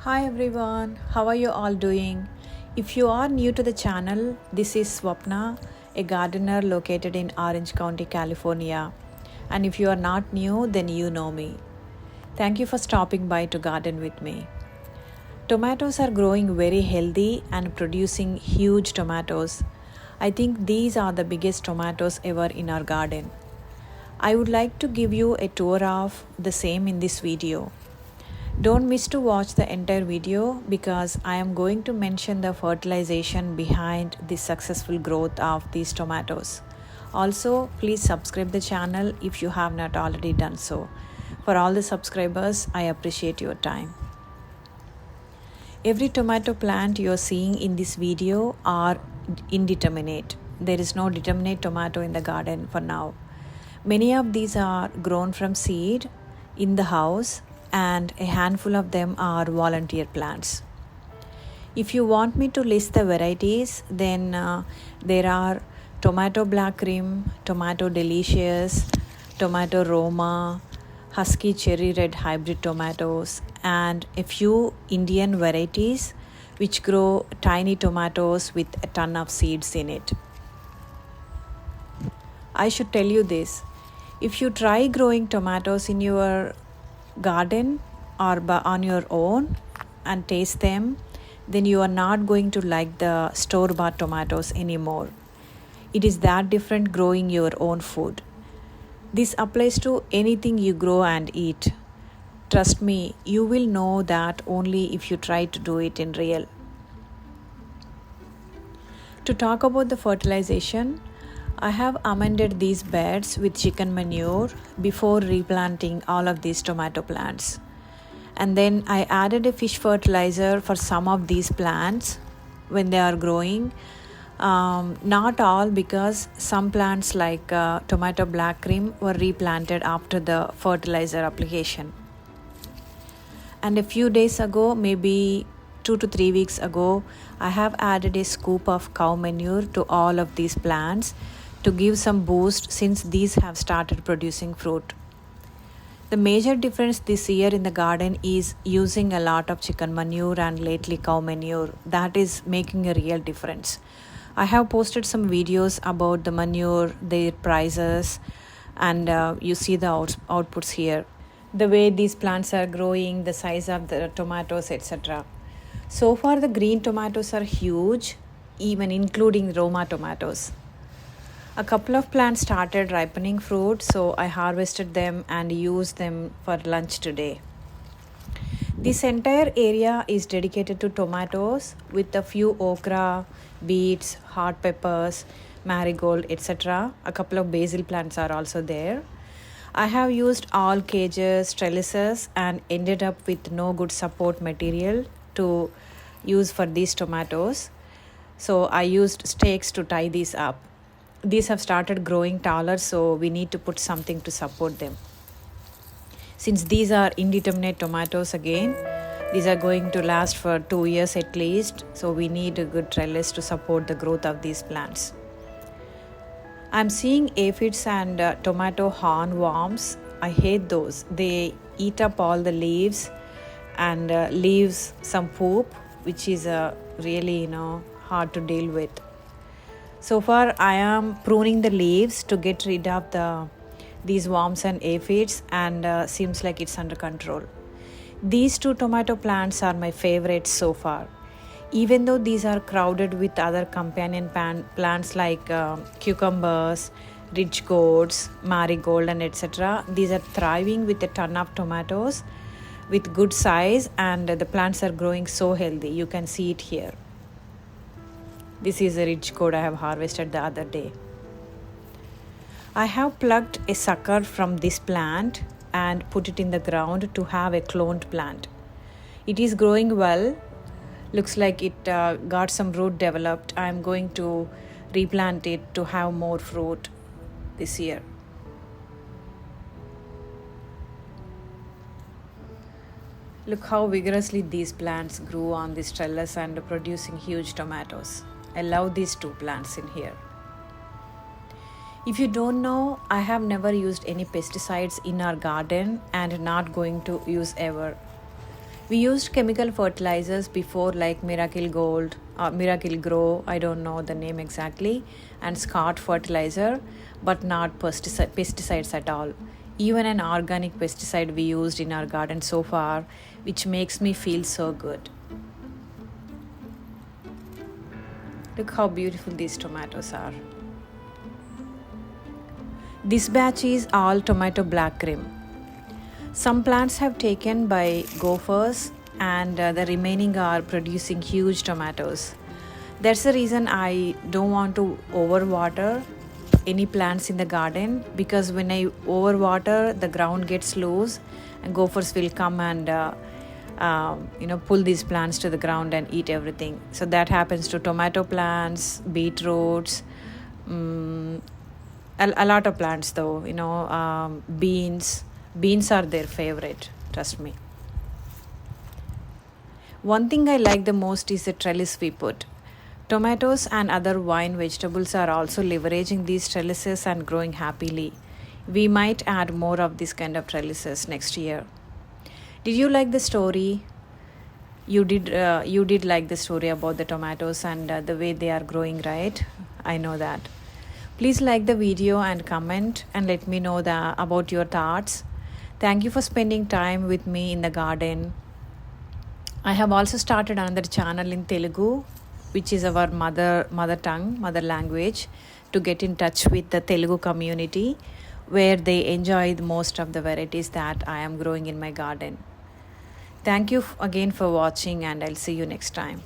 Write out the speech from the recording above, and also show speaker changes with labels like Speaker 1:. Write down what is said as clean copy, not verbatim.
Speaker 1: Hi everyone, how are you all doing? If you are new to the channel, this is Swapna, a gardener located in Orange County, California. And if you are not new, then you know me. Thank you for stopping by to garden with me. Tomatoes are growing very healthy and producing huge tomatoes. I think these are the biggest tomatoes ever in our garden. I would like to give you a tour of the same in this video. Don't miss to watch the entire video because I am going to mention the fertilization behind the successful growth of these tomatoes. Also, please subscribe the channel if you have not already done so. For all the subscribers, I appreciate your time. Every tomato plant you are seeing in this video are indeterminate. There is no determinate tomato in the garden for now. Many of these are grown from seed in the house and a handful of them are volunteer plants. If you want me to list the varieties, then there are tomato black cream, tomato delicious, tomato roma, husky cherry red hybrid tomatoes, and a few Indian varieties which grow tiny tomatoes with a ton of seeds in it. I should tell you this, if you try growing tomatoes in your garden or on your own and taste them, then you are not going to like the store-bought tomatoes anymore. It is that different growing your own food. This applies to anything you grow and eat. Trust me, you will know that only if you try to do it in real. To talk about the fertilization, I have amended these beds with chicken manure before replanting all of these tomato plants. And then I added a fish fertilizer for some of these plants when they are growing. Not all, because some plants like tomato black cream were replanted after the fertilizer application. And a few days ago, maybe 2 to 3 weeks ago, I have added a scoop of cow manure to all of these plants to give some boost since these have started producing fruit. The major difference this year in the garden is using a lot of chicken manure and lately cow manure. That is making a real difference. I have posted some videos about the manure, their prices, and you see the outputs here. The way these plants are growing, the size of the tomatoes, etc. So far the green tomatoes are huge, even including Roma tomatoes. A couple of plants started ripening fruit, so I harvested them and used them for lunch today. This entire area is dedicated to tomatoes with a few okra, beets, hot peppers, marigold, etc. A couple of basil plants are also there. I have used all cages, trellises, and ended up with no good support material to use for these tomatoes. So I used stakes to tie these up. These have started growing taller, so we need to put something to support them. Since these are indeterminate tomatoes again, these are going to last for 2 years at least, so we need a good trellis to support the growth of these plants. I'm seeing aphids and tomato hornworms. I hate those. They eat up all the leaves and leaves some poop, which is really hard to deal with. So far I am pruning the leaves to get rid of these worms and aphids, and seems like it's under control. These two tomato plants are my favorites so far. Even though these are crowded with other companion plants like cucumbers, ridge gourds, marigold, and etc., these are thriving with a ton of tomatoes with good size, and the plants are growing so healthy. You can see it here. This is a ridge gourd I have harvested the other day. I have plucked a sucker from this plant and put it in the ground to have a cloned plant. It is growing well. Looks like it got some root developed. I am going to replant it to have more fruit this year. Look how vigorously these plants grew on this trellis and producing huge tomatoes. I love these two plants in here. If you don't know, I have never used any pesticides in our garden and not going to use ever. We used chemical fertilizers before, like Miracle Gold or Miracle Grow, I don't know the name exactly, and Scott fertilizer, but not pesticides at all. Even an organic pesticide we used in our garden so far, which makes me feel so good. Look how beautiful these tomatoes are. This batch is all tomato black cream. Some plants have taken by gophers, and the remaining are producing huge tomatoes. That's the reason I don't want to overwater any plants in the garden, because when I overwater, the ground gets loose and gophers will come and pull these plants to the ground and eat everything. So that happens to tomato plants, beetroots, a lot of plants though, beans are their favorite, trust me. One thing I like the most is the trellis we put. Tomatoes and other vine vegetables are also leveraging these trellises and growing happily. We might add more of this kind of trellises next year. Did you like the story? You did like the story about the tomatoes and the way they are growing, right? I know that. Please like the video and comment and let me know about your thoughts. Thank you for spending time with me in the garden. I have also started another channel in Telugu, which is our mother tongue, mother language, to get in touch with the Telugu community, where they enjoy most of the varieties that I am growing in my garden. Thank you again for watching, and I'll see you next time.